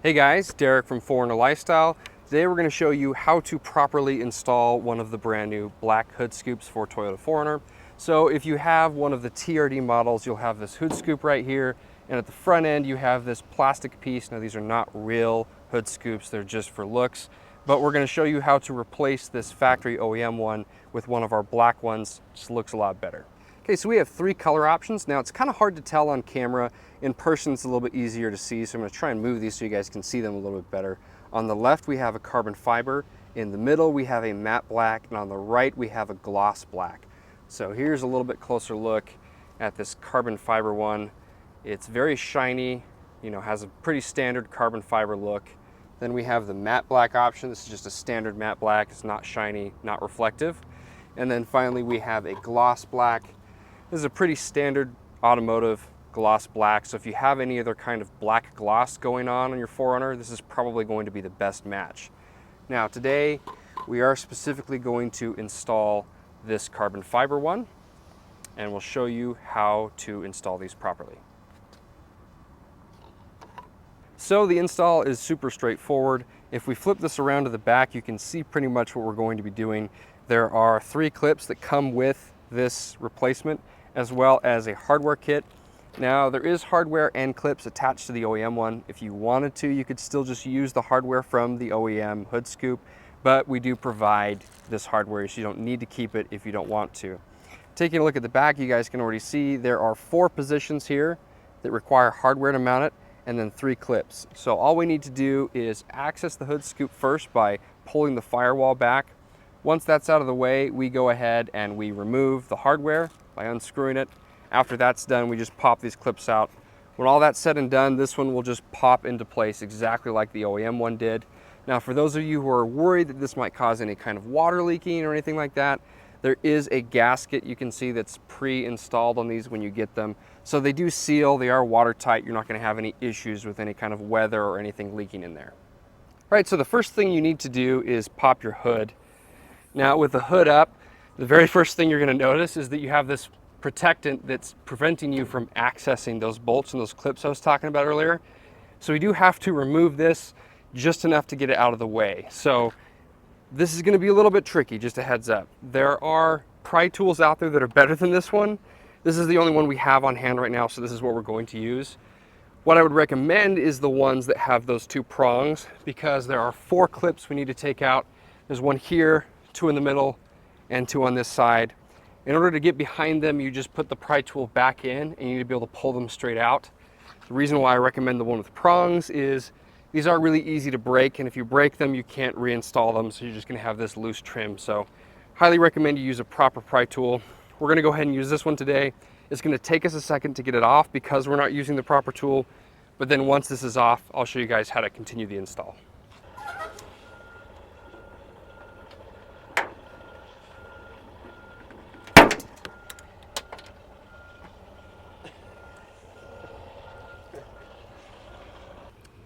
Hey guys, Derek from 4Runner Lifestyle. Today we're going to show you how to properly install one of the brand new black hood scoops for Toyota 4Runner. So if you have one of the TRD models, you'll have this hood scoop right here, and at the front end you have this plastic piece. Now these are not real hood scoops, they're just for looks, but we're going to show you how to replace this factory OEM one with one of our black ones. Just looks a lot better. Okay, so we have three color options. Now it's kind of hard to tell on camera. In person it's a little bit easier to see, so I'm going to try and move these so you guys can see them a little bit better. On the left we have a carbon fiber, in the middle we have a matte black, and on the right we have a gloss black. So here's a little bit closer look at this carbon fiber one. It's very shiny, has a pretty standard carbon fiber look. Then we have the matte black option. This is just a standard matte black. It's not shiny, not reflective. And then finally we have a gloss black. This is a pretty standard automotive gloss black, so if you have any other kind of black gloss going on your 4Runner, this is probably going to be the best match. Now today we are specifically going to install this carbon fiber one, and we'll show you how to install these properly. So the install is super straightforward. If we flip this around to the back, you can see pretty much what we're going to be doing. There are 3 clips that come with this replacement, as well as a hardware kit. Now there is hardware and clips attached to the OEM one. If you wanted to, you could still just use the hardware from the OEM hood scoop, but we do provide this hardware, so you don't need to keep it if you don't want to. Taking a look at the back, you guys can already see there are 4 positions here that require hardware to mount it, and then 3 clips. So all we need to do is access the hood scoop first by pulling the firewall back. Once that's out of the way, we go ahead and we remove the hardware by unscrewing it. After that's done, we just pop these clips out. When all that's said and done, this one will just pop into place exactly like the OEM one did. Now, for those of you who are worried that this might cause any kind of water leaking or anything like that, there is a gasket you can see that's pre-installed on these when you get them. So they do seal, they are watertight. You're not going to have any issues with any kind of weather or anything leaking in there. All right, so the first thing you need to do is pop your hood. Now with the hood up, the very first thing you're going to notice is that you have this protectant that's preventing you from accessing those bolts and those clips I was talking about earlier. So we do have to remove this just enough to get it out of the way. So this is going to be a little bit tricky, just a heads up. There are pry tools out there that are better than this one. This is the only one we have on hand right now, so this is what we're going to use. What I would recommend is the ones that have those 2 prongs, because there are 4 clips we need to take out. There's one here, 2 in the middle, and 2 on this side. In order to get behind them, you just put the pry tool back in, and you need to be able to pull them straight out. The reason why I recommend the one with prongs is these are really easy to break, and if you break them, you can't reinstall them, so you're just going to have this loose trim. So highly recommend you use a proper pry tool. We're going to go ahead and use this one today. It's going to take us a second to get it off because we're not using the proper tool, but then once this is off, I'll show you guys how to continue the install.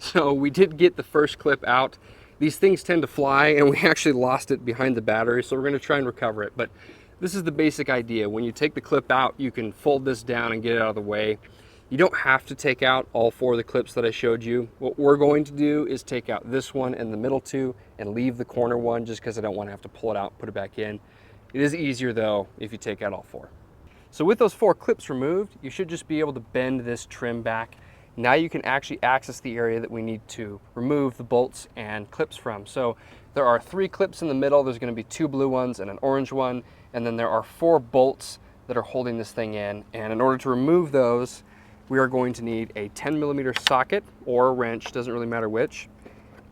So we did get the first clip out. These things tend to fly, and we actually lost it behind the battery, so we're going to try and recover it. But this is the basic idea. When you take the clip out, you can fold this down and get it out of the way. You don't have to take out all 4 of the clips that I showed you. What we're going to do is take out this one and the middle 2 and leave the corner one, just because I don't want to have to pull it out and put it back in. It is easier though if you take out all 4. So with those 4 clips removed, you should just be able to bend this trim back. Now you can actually access the area that we need to remove the bolts and clips from. So there are 3 clips in the middle. There's going to be 2 blue ones and an orange one. And then there are 4 bolts that are holding this thing in. And in order to remove those, we are going to need a 10mm socket or a wrench, doesn't really matter which,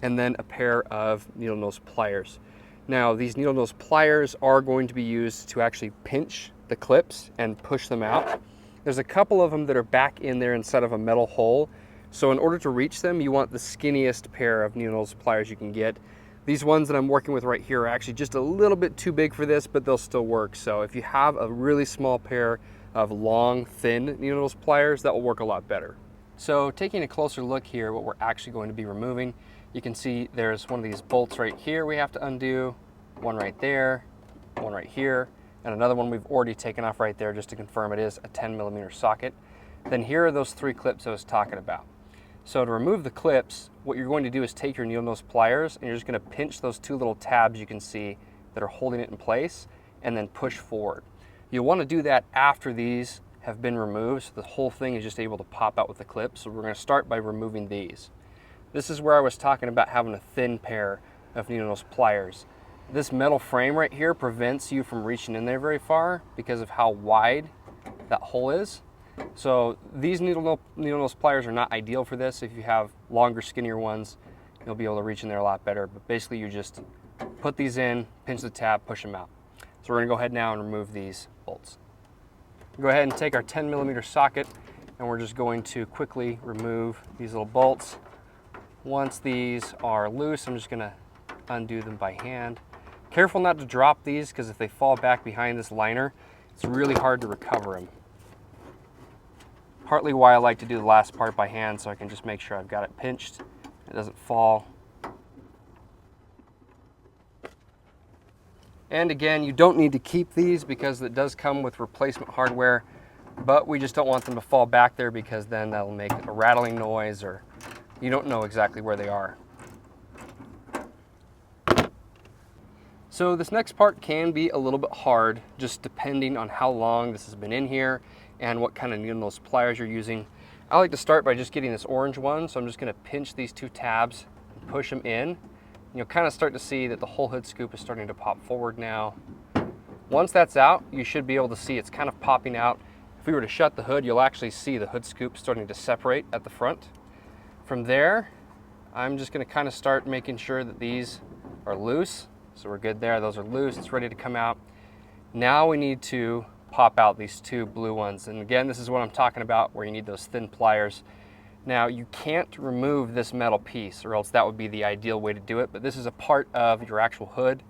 and then a pair of needle nose pliers. Now these needle nose pliers are going to be used to actually pinch the clips and push them out. There's a couple of them that are back in there instead of a metal hole. So in order to reach them, you want the skinniest pair of needle nose pliers you can get. These ones that I'm working with right here are actually just a little bit too big for this, but they'll still work. So if you have a really small pair of long, thin needle nose pliers, that will work a lot better. So taking a closer look here, what we're actually going to be removing, you can see there's one of these bolts right here we have to undo, one right there, one right here, and another one we've already taken off right there just to confirm it is a 10mm socket. Then here are those 3 clips I was talking about. So to remove the clips, what you're going to do is take your needle nose pliers and you're just going to pinch those two little tabs you can see that are holding it in place and then push forward. You'll want to do that after these have been removed, so the whole thing is just able to pop out with the clips. So we're going to start by removing these. This is where I was talking about having a thin pair of needle nose pliers. This metal frame right here prevents you from reaching in there very far because of how wide that hole is. So these needle nose pliers are not ideal for this. If you have longer, skinnier ones, you'll be able to reach in there a lot better. But basically you just put these in, pinch the tab, push them out. So we're gonna go ahead now and remove these bolts. Go ahead and take our 10mm socket and we're just going to quickly remove these little bolts. Once these are loose, I'm just gonna undo them by hand. Careful not to drop these because if they fall back behind this liner, it's really hard to recover them. Partly why I like to do the last part by hand so I can just make sure I've got it pinched, it doesn't fall. And again, you don't need to keep these because it does come with replacement hardware, but we just don't want them to fall back there because then that'll make a rattling noise or you don't know exactly where they are. So this next part can be a little bit hard just depending on how long this has been in here and what kind of needle nose pliers you're using. I like to start by just getting this orange one, so I'm just going to pinch these two tabs and push them in. You'll kind of start to see that the whole hood scoop is starting to pop forward now. Once that's out, you should be able to see it's kind of popping out. If we were to shut the hood, you'll actually see the hood scoop starting to separate at the front. From there, I'm just going to kind of start making sure that these are loose. So we're good there, those are loose, it's ready to come out. Now we need to pop out these two blue ones. And again, this is what I'm talking about where you need those thin pliers. Now you can't remove this metal piece or else that would be the ideal way to do it, but this is a part of your actual hood.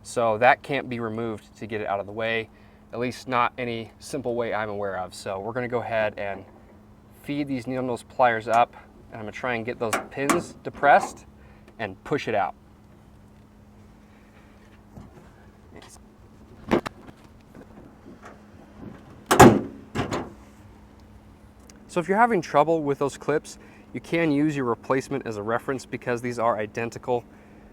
So that can't be removed to get it out of the way, at least not any simple way I'm aware of. So we're gonna go ahead and feed these needle nose pliers up and I'm gonna try and get those pins depressed and push it out. So if you're having trouble with those clips, you can use your replacement as a reference because these are identical.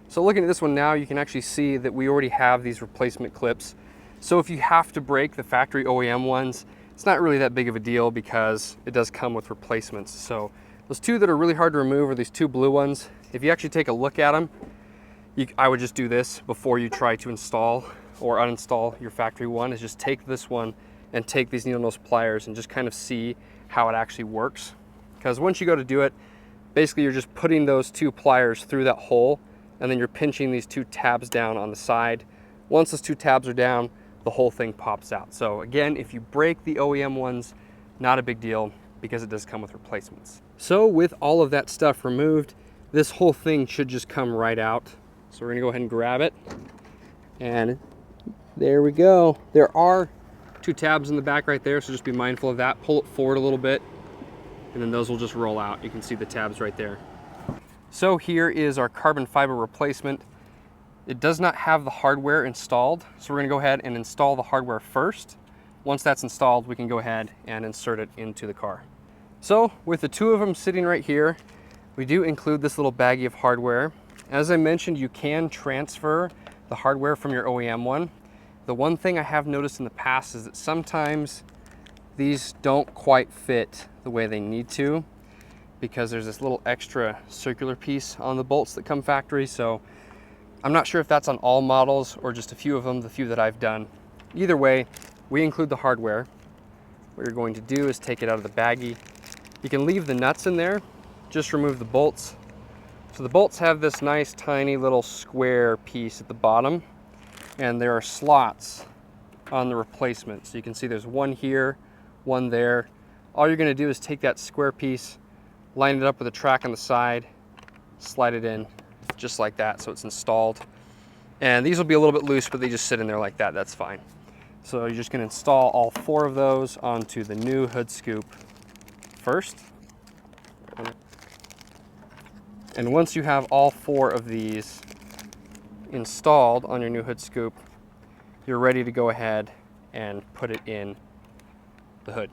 So looking at this one now, you can actually see that we already have these replacement clips. So if you have to break the factory OEM ones, it's not really that big of a deal because it does come with replacements. So those two that are really hard to remove are these two blue ones. If you actually take a look at them, I would just do this before you try to install or uninstall your factory one, is just take this one and take these needle nose pliers and just kind of see how it actually works. Because once you go to do it, basically you're just putting those two pliers through that hole and then you're pinching these two tabs down on the side. Once those two tabs are down, the whole thing pops out. So again, if you break the OEM ones, not a big deal because it does come with replacements. So with all of that stuff removed, this whole thing should just come right out. So we're gonna go ahead and grab it. And there we go. There are two tabs in the back right there, so just be mindful of that. Pull it forward a little bit, and then those will just roll out. You can see the tabs right there. So here is our carbon fiber replacement. It does not have the hardware installed, so we're gonna go ahead and install the hardware first. Once that's installed, we can go ahead and insert it into the car. So with the two of them sitting right here, we do include this little baggie of hardware. As I mentioned, you can transfer the hardware from your OEM one. The one thing I have noticed in the past is that sometimes these don't quite fit the way they need to because there's this little extra circular piece on the bolts that come factory. So I'm not sure if that's on all models or just a few of them, the few that I've done. Either way, we include the hardware. What you're going to do is take it out of the baggie. You can leave the nuts in there, just remove the bolts. So the bolts have this nice tiny little square piece at the bottom, and there are slots on the replacement. So you can see there's one here, one there. All you're gonna do is take that square piece, line it up with a track on the side, slide it in just like that so it's installed. And these will be a little bit loose, but they just sit in there like that, that's fine. So you're just gonna install all four of those onto the new hood scoop first. And once you have all four of these installed on your new hood scoop, you're ready to go ahead and put it in the hood.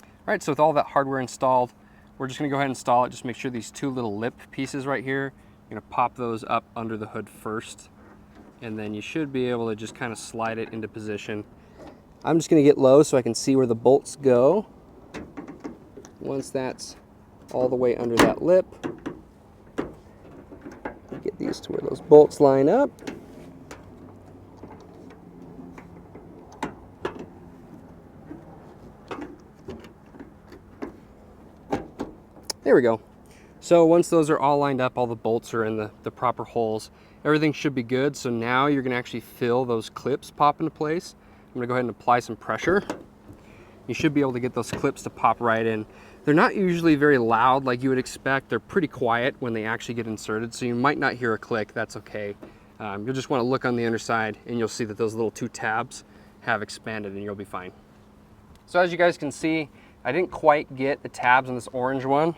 All right, so with all that hardware installed, we're just gonna go ahead and install it. Just make sure these two little lip pieces right here, you're gonna pop those up under the hood first, and then you should be able to just kind of slide it into position. I'm just gonna get low so I can see where the bolts go. Once that's all the way under that lip, get these to where those bolts line up. There we go. So once those are all lined up, all the bolts are in the proper holes, everything should be good. So now you're gonna actually feel those clips pop into place. I'm gonna go ahead and apply some pressure. You should be able to get those clips to pop right in. They're not usually very loud like you would expect. They're pretty quiet when they actually get inserted, so you might not hear a click. That's okay. You'll just wanna look on the underside and you'll see that those little two tabs have expanded and you'll be fine. So as you guys can see, I didn't quite get the tabs on this orange one.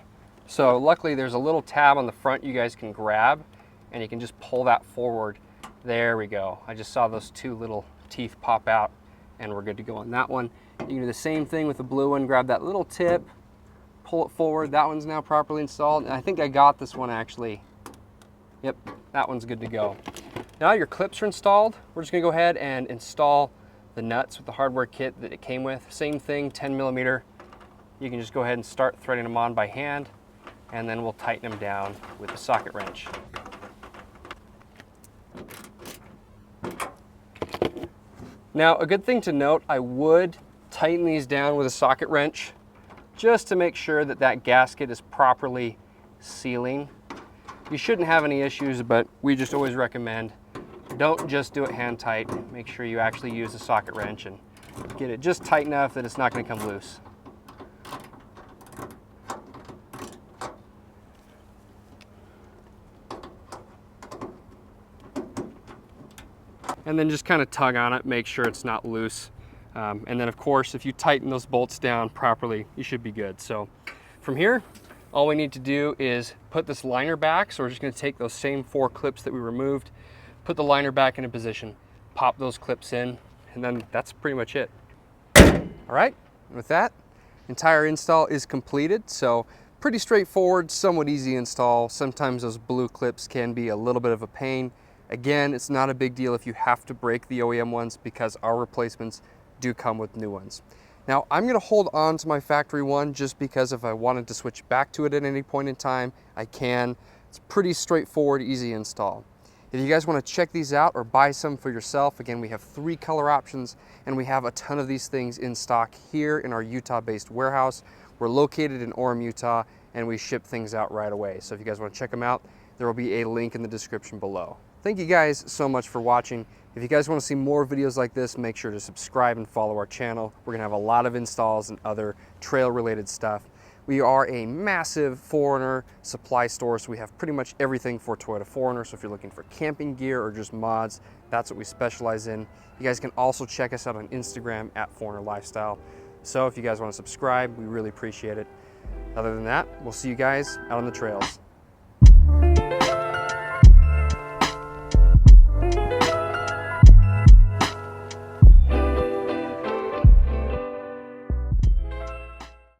So luckily there's a little tab on the front you guys can grab and you can just pull that forward. There we go. I just saw those two little teeth pop out and we're good to go on that one. You can do the same thing with the blue one. Grab that little tip, pull it forward. That one's now properly installed. And I think I got this one actually. Yep, that one's good to go. Now your clips are installed. We're just gonna go ahead and install the nuts with the hardware kit that it came with. Same thing, 10mm. You can just go ahead and start threading them on by hand, and then we'll tighten them down with the socket wrench. Now, a good thing to note, I would tighten these down with a socket wrench just to make sure that that gasket is properly sealing. You shouldn't have any issues, but we just always recommend don't just do it hand tight. Make sure you actually use a socket wrench and get it just tight enough that it's not going to come loose. And then just kind of tug on it, make sure it's not loose. And then of course, if you tighten those bolts down properly, you should be good. So from here, all we need to do is put this liner back. So we're just gonna take those same 4 clips that we removed, put the liner back into position, pop those clips in, and then that's pretty much it. All right, with that, entire install is completed. So pretty straightforward, somewhat easy install. Sometimes those blue clips can be a little bit of a pain. Again, it's not a big deal if you have to break the OEM ones because our replacements do come with new ones. Now, I'm gonna hold on to my factory one just because if I wanted to switch back to it at any point in time, I can. It's pretty straightforward, easy install. If you guys wanna check these out or buy some for yourself, again, we have 3 color options and we have a ton of these things in stock here in our Utah-based warehouse. We're located in Orem, Utah, and we ship things out right away. So if you guys wanna check them out, there will be a link in the description below. Thank you guys so much for watching. If you guys want to see more videos like this, make sure to subscribe and follow our channel. We're gonna have a lot of installs and other trail related stuff. We are a massive 4Runner supply store, so we have pretty much everything for Toyota 4Runner. So if you're looking for camping gear or just mods, that's what we specialize in. You guys can also check us out on Instagram at 4Runner Lifestyle. So if you guys want to subscribe, we really appreciate it. Other than that, we'll see you guys out on the trails.